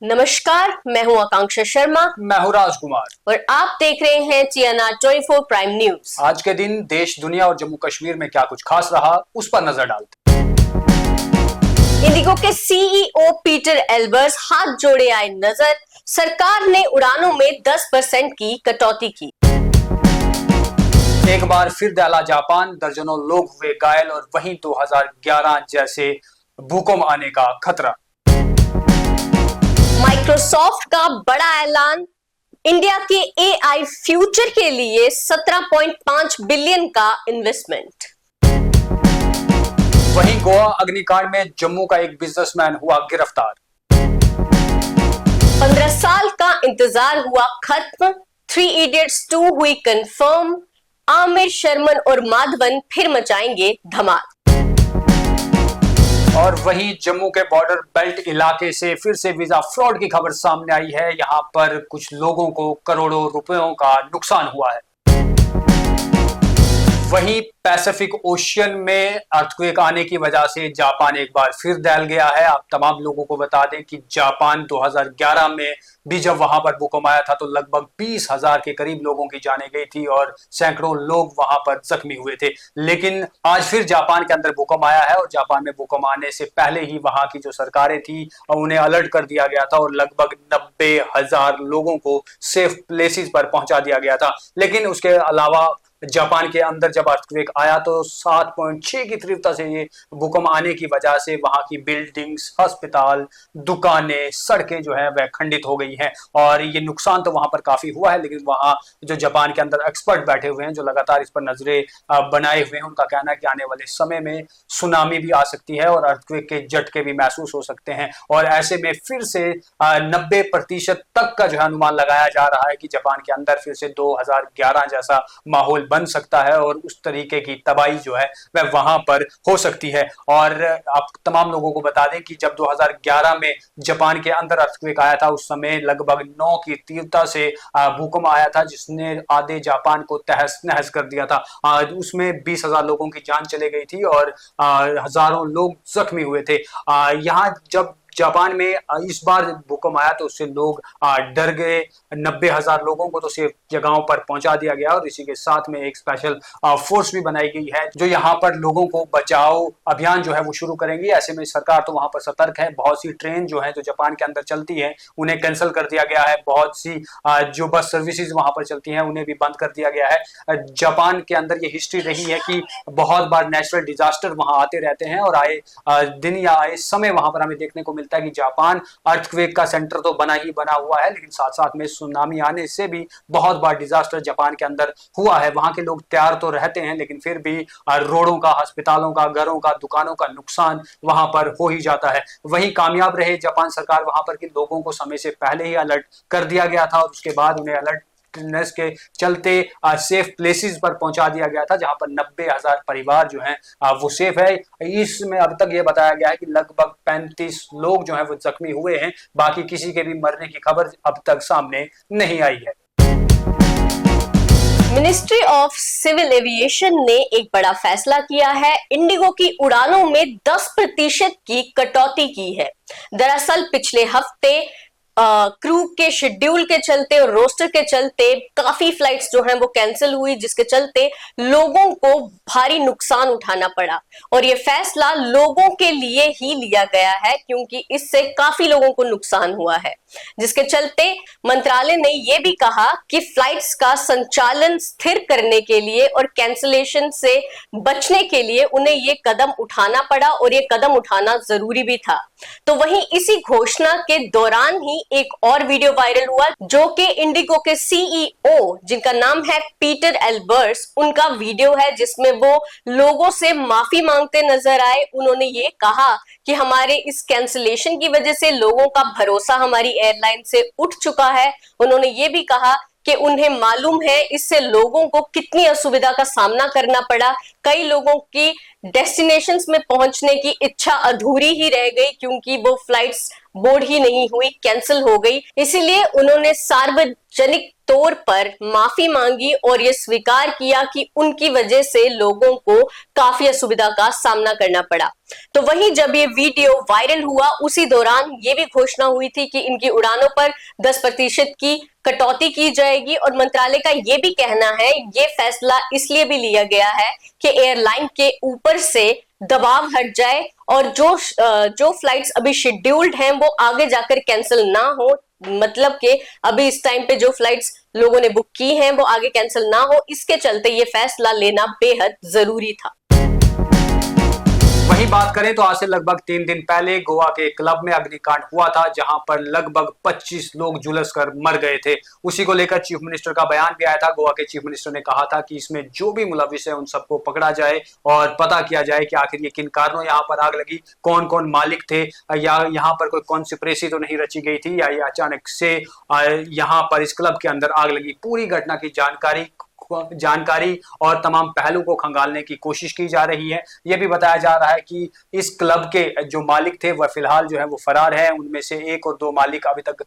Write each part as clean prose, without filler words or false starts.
नमस्कार, मैं हूं आकांक्षा शर्मा। मैं हूं राजकुमार और आप देख रहे हैं TNR 24 प्राइम न्यूज। आज के दिन देश, दुनिया और जम्मू कश्मीर में क्या कुछ खास रहा, उस पर नजर डालते। इंडिगो के CEO पीटर एल्बर्स हाथ जोड़े आए नजर। सरकार ने उड़ानों में 10% की कटौती की। एक बार फिर दहला जापान, दर्जनों लोग हुए घायल और वहीं 2011 जैसे भूकंप आने का खतरा। माइक्रोसॉफ्ट का बड़ा ऐलान, इंडिया के AI फ्यूचर के लिए 17.5 बिलियन का इन्वेस्टमेंट। वहीं गोवा अग्निकांड में जम्मू का एक बिजनेसमैन हुआ गिरफ्तार। 15 साल का इंतजार हुआ खत्म, 3 इडियट्स 2 हुई कंफर्म। आमिर, शर्मन और माधवन फिर मचाएंगे धमाल। और वहीं जम्मू के बॉर्डर बेल्ट इलाके से फिर से वीजा फ्रॉड की खबर सामने आई है। यहां पर कुछ लोगों को करोड़ों रुपयों का नुकसान हुआ है। वहीं पैसिफिक ओशियन में अर्थक्वेक आने की वजह से जापान एक बार फिर दहल गया है। आप तमाम लोगों को बता दें कि जापान 2011 में भी जब वहां पर भूकंप आया था तो लगभग 20,000 के करीब लोगों की जानें गई थी और सैकड़ों लोग वहां पर जख्मी हुए थे। लेकिन आज फिर जापान के अंदर भूकंप आया है और जापान में भूकंप आने से पहले ही वहां की जो सरकारें थी उन्हें अलर्ट कर दिया गया था और लगभग 90,000 लोगों को सेफ प्लेसेस पर पहुंचा दिया गया था। लेकिन उसके अलावा जापान के अंदर जब अर्थक्वेक आया तो 7.6 की तीव्रता से ये भूकंप आने की वजह से वहां की बिल्डिंग्स, अस्पताल, दुकानें, सड़कें जो है वह खंडित हो गई हैं और ये नुकसान तो वहां पर काफी हुआ है। लेकिन वहां जो जापान के अंदर एक्सपर्ट बैठे हुए हैं जो लगातार इस पर नजरें बनाए हुए हैं, उनका कहना है कि आने वाले समय में सुनामी भी आ सकती है और अर्थक्वेक के झटके भी महसूस हो सकते हैं और ऐसे में फिर से 90% तक का जो है अनुमान लगाया जा रहा है कि जापान के अंदर फिर से 2011 जैसा माहौल बन सकता है और उस तरीके की तबाही जो है वह वहां पर हो सकती है। और आप तमाम लोगों को बता दें कि जब 2011 में जापान के अंदर अर्थक्वेक आया था उस समय लगभग 9 की तीव्रता से भूकंप आया था जिसने आधे जापान को तहस नहस कर दिया था। उसमें 20,000 लोगों की जान चली गई थी और हजारों लोग जख्मी हुए थे। यहाँ जब जापान में इस बार भूकंप आया तो उससे लोग डर गए। 90,000 लोगों को तो सेफ जगहों पर पहुंचा दिया गया और इसी के साथ में एक स्पेशल फोर्स भी बनाई गई है जो यहाँ पर लोगों को बचाओ अभियान जो है वो शुरू करेंगी। ऐसे में सरकार तो वहां पर सतर्क है। बहुत सी ट्रेन जो है जो जापान के अंदर चलती है उन्हें कैंसिल कर दिया गया है। बहुत सी जो बस सर्विसेज वहां पर चलती हैं उन्हें भी बंद कर दिया गया है। जापान के अंदर ये हिस्ट्री रही है कि बहुत बार नेचुरल डिजास्टर वहां आते रहते हैं और आए दिन या आए समय वहां पर हमें देखने को मिलता है कि जापान अर्थक्वेक का सेंटर तो बना ही बना हुआ है लेकिन साथ साथ में सुनामी आने से भी बहुत बार डिजास्टर जापान के अंदर हुआ है। वहां के लोग तैयार तो रहते हैं लेकिन फिर भी रोडों का, अस्पतालों का, घरों का, दुकानों का नुकसान वहां पर हो ही जाता है। वहीं कामयाब रहे जापान सरकार वहां पर कि लोगों को समय से पहले ही अलर्ट कर दिया गया था और उसके बाद उन्हें अलर्ट के चलते सेफ प्लेसेस पर पहुंचा दिया गया था जहां पर 90,000 परिवार जो हैं वो सेफ है। इसमें अब तक ये बताया गया है कि लगभग 35 लोग जो हैं वो जख्मी हुए हैं। बाकी किसी के भी मरने की खबर अब तक सामने नहीं आई है। मिनिस्ट्री ऑफ सिविल एविएशन ने एक बड़ा फैसला किया है। इंडिगो की उड़ानों में 10% की कटौती की है। दरअसल पिछले हफ्ते क्रू के शेड्यूल के चलते और रोस्टर के चलते काफी फ्लाइट्स जो हैं वो कैंसिल हुई जिसके चलते लोगों को भारी नुकसान उठाना पड़ा और ये फैसला लोगों के लिए ही लिया गया है क्योंकि इससे काफी लोगों को नुकसान हुआ है। जिसके चलते मंत्रालय ने यह भी कहा कि फ्लाइट्स का संचालन स्थिर करने के लिए और कैंसिलेशन से बचने के लिए उन्हें ये कदम उठाना पड़ा और ये कदम उठाना जरूरी भी था। तो वहीं इसी घोषणा के दौरान ही एक और वीडियो वायरल हुआ जो कि इंडिगो के CEO जिनका नाम है पीटर एल्बर्स, उनका वीडियो है जिसमें वो लोगों से माफी मांगते नजर आए। उन्होंने ये कहा कि हमारे इस कैंसिलेशन की वजह से लोगों का भरोसा हमारी एयरलाइन से उठ चुका है। उन्होंने ये भी कहा कि उन्हें मालूम है इससे लोगों को कितनी असुविधा का सामना करना पड़ा। कई लोगों की डेस्टिनेशंस में पहुंचने की इच्छा अधूरी ही रह गई क्योंकि वो फ्लाइट्स बोर्ड ही नहीं हुई, कैंसिल हो गई। इसीलिए उन्होंने सार्वजनिक तौर पर माफी मांगी और यह स्वीकार किया कि उनकी वजह से लोगों को काफी असुविधा का सामना करना पड़ा। तो वहीं जब ये वीडियो वायरल हुआ, उसी दौरान ये भी घोषणा हुई थी कि इनकी उड़ानों पर 10% की कटौती की जाएगी। और मंत्रालय का ये भी कहना है, ये फैसला इसलिए भी लिया गया है कि एयरलाइन के ऊपर से दबाव हट जाए और जो फ्लाइट्स अभी शेड्यूल्ड हैं वो आगे जाकर कैंसिल ना हो। मतलब कि अभी इस टाइम पे जो फ्लाइट्स लोगों ने बुक की हैं वो आगे कैंसिल ना हो, इसके चलते ये फैसला लेना बेहद जरूरी था। वहीं बात करें तो आज से लगभग 3 दिन पहले गोवा के क्लब में अग्निकांड हुआ था, जहां पर लगभग 25 लोग झुलसकर मर गए थे। उसी को लेकर चीफ मिनिस्टर का बयान भी आया था। गोवा के चीफ मिनिस्टर ने कहा था कि इसमें जो भी मुलविस है उन सबको पकड़ा जाए और पता किया जाए कि आखिर ये किन कारणों यहाँ पर आग लगी, कौन कौन मालिक थे, या यहाँ पर कोई कॉन्स्पिरेसी तो नहीं रची गई थी, या ये अचानक से यहाँ पर इस क्लब के अंदर आग लगी। पूरी घटना की जानकारी और तमाम पहलू को खंगालने की कोशिश की जा रही है। यह भी बताया जा रहा है कि इस क्लब के जो मालिक थे वह फिलहाल जो है वो फरार है। उनमें से 1 और 2 मालिक अभी तक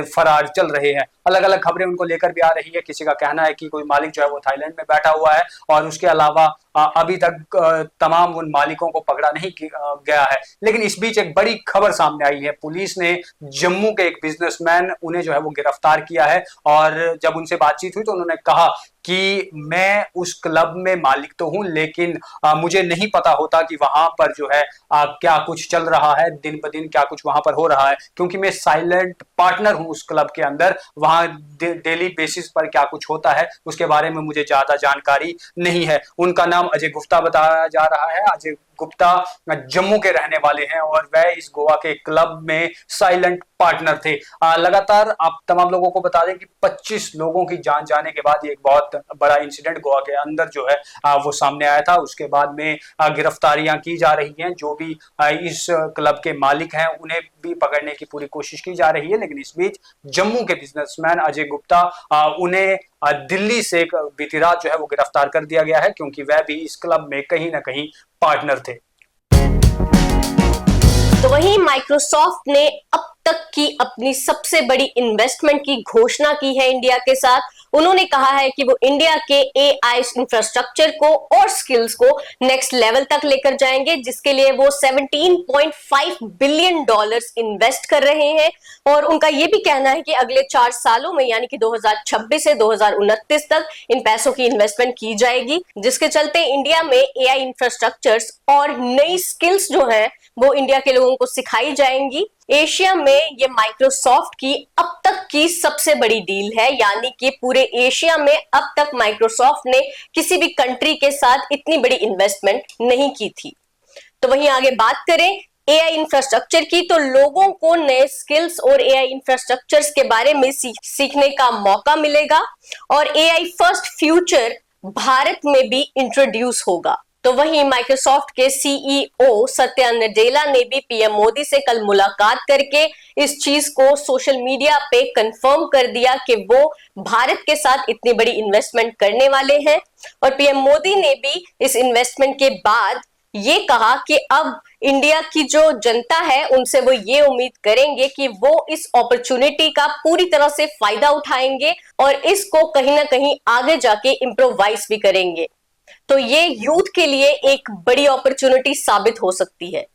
फरार चल रहे हैं। अलग अलग खबरें उनको लेकर भी आ रही है। किसी का कहना है कि कोई मालिक जो है वो थाईलैंड में बैठा हुआ है और उसके अलावा अभी तक तमाम उन मालिकों को पकड़ा नहीं गया है। लेकिन इस बीच एक बड़ी खबर सामने आई है। पुलिस ने जम्मू के एक बिजनेसमैन उन्हें जो है वो गिरफ्तार किया है और जब उनसे बातचीत हुई तो उन्होंने कहा कि मैं उस क्लब में मालिक तो हूं, लेकिन मुझे नहीं पता होता कि वहां पर जो है क्या कुछ चल रहा है, दिन ब दिन क्या कुछ वहां पर हो रहा है, क्योंकि मैं साइलेंट पार्टनर हूं उस क्लब के अंदर। वहां डेली बेसिस पर क्या कुछ होता है उसके बारे में मुझे ज्यादा जानकारी नहीं है। उनका नाम अजय गुप्ता बताया जा रहा है। अजय गुप्ता जम्मू के रहने वाले हैं और वह इस गोवा के क्लब में साइलेंट पार्टनर थे। लगातार आप तमाम लोगों को बता दें कि 25 लोगों की जान जाने के बाद एक बहुत बड़ा इंसिडेंट गोवा के अंदर जो है वो सामने आया था। उसके बाद में गिरफ्तारियां की जा रही हैं। जो भी इस क्लब के मालिक हैं उन्हें भी पकड़ने की पूरी कोशिश की जा रही है। लेकिन इस बीच जम्मू के बिजनेसमैन अजय गुप्ता उन्हें दिल्ली से बीती रात जो है वो गिरफ्तार कर दिया गया है, क्योंकि वह भी इस क्लब में कहीं ना कहीं पार्टनर थे। तो वहीं माइक्रोसॉफ्ट ने अब तक की अपनी सबसे बड़ी इन्वेस्टमेंट की घोषणा की है इंडिया के साथ। उन्होंने कहा है कि वो इंडिया के एआई इंफ्रास्ट्रक्चर को और स्किल्स को नेक्स्ट लेवल तक लेकर जाएंगे, जिसके लिए वो $17.5 बिलियन इन्वेस्ट कर रहे हैं। और उनका ये भी कहना है कि अगले 4 सालों में यानी कि 2026 से 2029 तक इन पैसों की इन्वेस्टमेंट की जाएगी, जिसके चलते इंडिया में एआई इंफ्रास्ट्रक्चर्स और नई स्किल्स जो है वो इंडिया के लोगों को सिखाई जाएंगी। एशिया में ये माइक्रोसॉफ्ट की अब तक की सबसे बड़ी डील है, यानी कि पूरे एशिया में अब तक माइक्रोसॉफ्ट ने किसी भी कंट्री के साथ इतनी बड़ी इन्वेस्टमेंट नहीं की थी। तो वहीं आगे बात करें एआई इंफ्रास्ट्रक्चर की, तो लोगों को नए स्किल्स और एआई इंफ्रास्ट्रक्चर्स के बारे में सीखने का मौका मिलेगा और एआई फर्स्ट फ्यूचर भारत में भी इंट्रोड्यूस होगा। तो वहीं माइक्रोसॉफ्ट के सीईओ सत्या नडेला ने भी पीएम मोदी से कल मुलाकात करके इस चीज को सोशल मीडिया पे कंफर्म कर दिया कि वो भारत के साथ इतनी बड़ी इन्वेस्टमेंट करने वाले हैं। और पीएम मोदी ने भी इस इन्वेस्टमेंट के बाद ये कहा कि अब इंडिया की जो जनता है उनसे वो ये उम्मीद करेंगे कि वो इस अपॉर्चुनिटी का पूरी तरह से फायदा उठाएंगे और इसको कहीं ना कहीं आगे जाके इम्प्रोवाइज भी करेंगे। तो ये यूथ के लिए एक बड़ी अपॉर्चुनिटी साबित हो सकती है।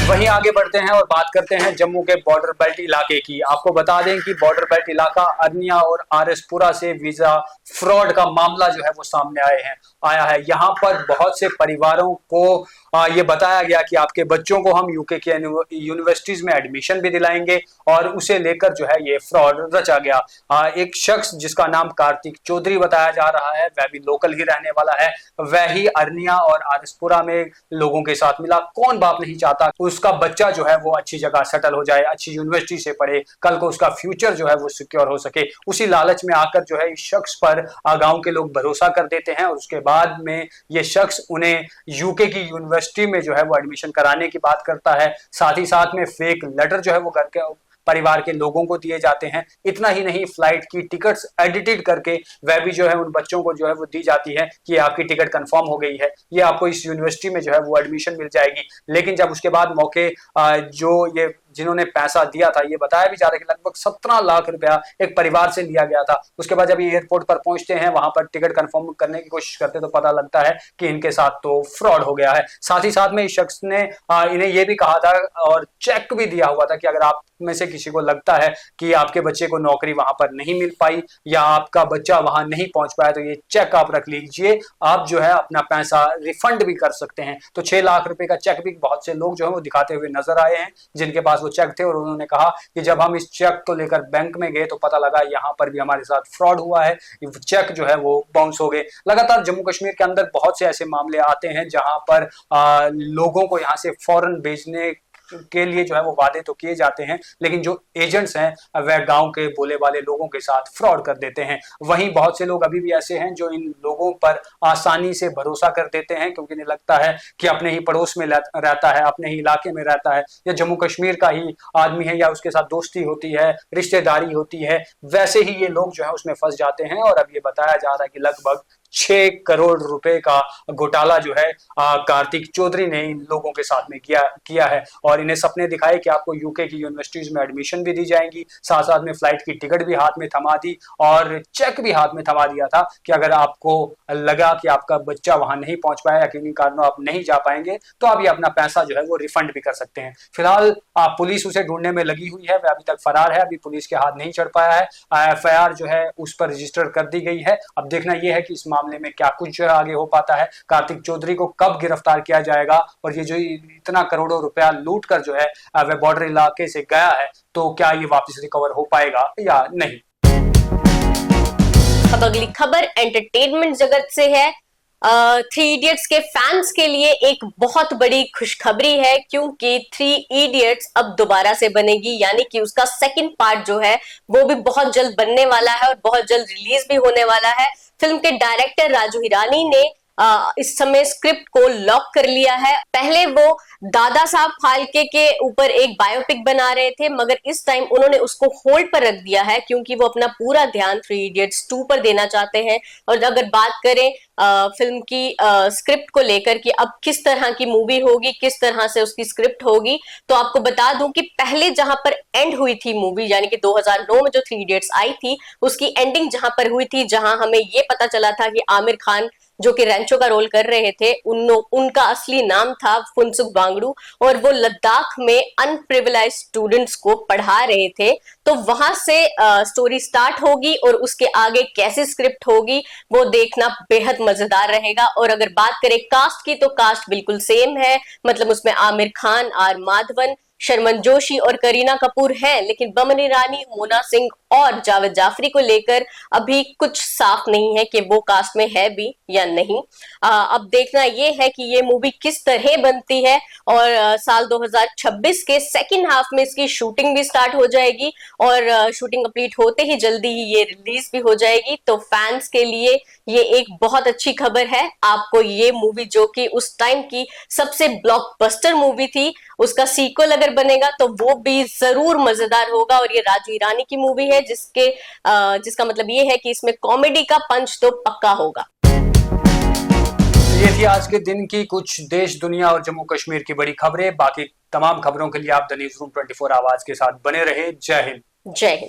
वहीं आगे बढ़ते हैं और बात करते हैं जम्मू के बॉर्डर बेल्ट इलाके की। आपको बता दें कि बॉर्डर बेल्ट इलाका अरनिया और आरएसपुरा से वीजा फ्रॉड का मामला जो है वो सामने आया है। यहाँ पर बहुत से परिवारों को ये बताया गया कि आपके बच्चों को हम यूके के यूनिवर्सिटीज में एडमिशन भी दिलाएंगे और उसे लेकर जो है ये फ्रॉड रचा गया। एक शख्स जिसका नाम कार्तिक चौधरी बताया जा रहा है, वह भी लोकल ही रहने वाला है, वह ही अरनिया और आरएसपुरा में लोगों के साथ मिला। कौन बाप नहीं चाहता उसका बच्चा जो है वो अच्छी जगह सेटल हो जाए, अच्छी यूनिवर्सिटी से पढ़े, कल को उसका फ्यूचर जो है वो सिक्योर हो सके। उसी लालच में आकर जो है इस शख्स पर गांव के लोग भरोसा कर देते हैं और उसके बाद में ये शख्स उन्हें यूके की यूनिवर्सिटी में जो है वो एडमिशन कराने की बात करता है। साथ ही साथ में फेक लेटर जो है वो परिवार के लोगों को दिए जाते हैं। इतना ही नहीं, फ्लाइट की टिकट्स एडिटेड करके वह भी जो है उन बच्चों को जो है वो दी जाती है कि आपकी टिकट कंफर्म हो गई है, ये आपको इस यूनिवर्सिटी में जो है वो एडमिशन मिल जाएगी। लेकिन जब उसके बाद मौके जो ये जिन्होंने पैसा दिया था, ये बताया भी जा रहा है कि लगभग 17 लाख रुपया एक परिवार से लिया गया था। उसके बाद जब ये एयरपोर्ट पर पहुंचते हैं, वहां पर टिकट कंफर्म करने की कोशिश करते तो पता लगता है कि इनके साथ तो फ्रॉड हो गया है। साथ ही साथ में इस शख्स ने इन्हें ये भी कहा था और चेक भी दिया हुआ था कि अगर आप में से किसी को लगता है कि आपके बच्चे को नौकरी वहां पर नहीं मिल पाई या आपका बच्चा वहां नहीं पहुंच पाया, तो ये चेक आप रख लीजिए, आप जो है अपना पैसा रिफंड भी कर सकते हैं। तो 6 लाख रुपए का चेक भी बहुत से लोग जो है वो दिखाते हुए नजर आए हैं, जिनके पास वो चेक थे, और उन्होंने कहा कि जब हम इस चेक को लेकर बैंक में गए तो पता लगा यहाँ पर भी हमारे साथ फ्रॉड हुआ है, चेक जो है वो बाउंस हो गए। लगातार जम्मू कश्मीर के अंदर बहुत से ऐसे मामले आते हैं जहां पर लोगों को यहाँ से फौरन भेजने के लिए जो है वो वादे तो किए जाते हैं, लेकिन जो एजेंट्स हैं वह गांव के बोले वाले लोगों के साथ फ्रॉड कर देते हैं। वहीं बहुत से लोग अभी भी ऐसे हैं जो इन लोगों पर आसानी से भरोसा कर देते हैं, क्योंकि इन्हें लगता है कि अपने ही पड़ोस में रहता है, अपने ही इलाके में रहता है, या जम्मू कश्मीर का ही आदमी है, या उसके साथ दोस्ती होती है, रिश्तेदारी होती है। वैसे ही ये लोग जो है उसमें फंस जाते हैं। और अब ये बताया जा रहा है कि लगभग 6 करोड़ रुपए का घोटाला जो है कार्तिक चौधरी ने इन लोगों के साथ में किया है, और इन्हें सपने दिखाए कि आपको यूके की यूनिवर्सिटीज में एडमिशन भी दी जाएंगी, साथ साथ में फ्लाइट की टिकट भी हाथ में थमा दी और चेक भी हाथ में थमा दिया था कि अगर आपको लगा कि आपका बच्चा वहां नहीं पहुंच पाया या किन्हीं कारणों आप नहीं जा पाएंगे तो आप ये अपना पैसा जो है वो रिफंड भी कर सकते हैं। फिलहाल पुलिस उसे ढूंढने में लगी हुई है, वह अभी तक फरार है, अभी पुलिस के हाथ नहीं चढ़ पाया है। एफआईआर जो है उस पर रजिस्टर कर दी गई है। अब देखना यह है कि इस मामले में क्या कुछ जो है आगे हो पाता है, कार्तिक चौधरी को कब गिरफ्तार किया जाएगा, और ये जो इतना करोड़ों रुपया लूट कर जो है वह बॉर्डर इलाके से गया है, तो क्या ये वापस रिकवर हो पाएगा या नहीं। अब अगली खबर एंटरटेनमेंट जगत से है। 3 इडियट्स के फैंस के लिए एक बहुत बड़ी खुशखबरी है, क्योंकि 3 इडियट्स अब दोबारा से बनेगी, यानी कि उसका सेकंड पार्ट जो है वो भी बहुत जल्द बनने वाला है और बहुत जल्द रिलीज भी होने वाला है। फिल्म के डायरेक्टर राजू हिरानी ने इस समय स्क्रिप्ट को लॉक कर लिया है। पहले वो दादा साहब फाल्के के ऊपर एक बायोपिक बना रहे थे, मगर इस टाइम उन्होंने उसको होल्ड पर रख दिया है, क्योंकि वो अपना पूरा ध्यान 3 इडियट्स 2 पर देना चाहते हैं। और अगर बात करें फिल्म की स्क्रिप्ट को लेकर कि अब किस तरह की मूवी होगी, किस तरह से उसकी स्क्रिप्ट होगी, तो आपको बता दूं कि पहले जहां पर एंड हुई थी मूवी, यानी कि 2009 में जो 3 इडियट्स आई थी, उसकी एंडिंग जहां पर हुई थी, जहां हमें ये पता चला था कि आमिर खान जो कि रेंचो का रोल कर रहे थे, उनका असली नाम था फुनसुक वांगडू, और वो लद्दाख में अनप्रिविलेज्ड स्टूडेंट्स को पढ़ा रहे थे। तो वहां से स्टोरी स्टार्ट होगी और उसके आगे कैसी स्क्रिप्ट होगी वो देखना बेहद मजेदार रहेगा। और अगर बात करें कास्ट की, तो कास्ट बिल्कुल सेम है, मतलब उसमें आमिर खान, आर माधवन, शर्मन जोशी और करीना कपूर हैं, लेकिन बमन ईरानी, मोना सिंह और जावेद जाफरी को लेकर अभी कुछ साफ नहीं है कि वो कास्ट में है भी या नहीं। अब देखना ये है कि ये मूवी किस तरह बनती है, और साल 2026 के सेकंड हाफ में इसकी शूटिंग भी स्टार्ट हो जाएगी, और शूटिंग कंप्लीट होते ही जल्दी ही ये रिलीज भी हो जाएगी। तो फैंस के लिए ये एक बहुत अच्छी खबर है। आपको ये मूवी, जो कि उस टाइम की सबसे ब्लॉकबस्टर मूवी थी, उसका सीक्वल अगर बनेगा तो वो भी जरूर मजेदार होगा। और ये राजू हिरानी की मूवी है, जिसका मतलब ये है कि इसमें कॉमेडी का पंच तो पक्का होगा। ये थी आज के दिन की कुछ देश, दुनिया और जम्मू कश्मीर की बड़ी खबरें। बाकी तमाम खबरों के लिए आप द न्यूज़ रूम 24 आवाज के साथ बने रहे। जय हिंद। जय हिंद।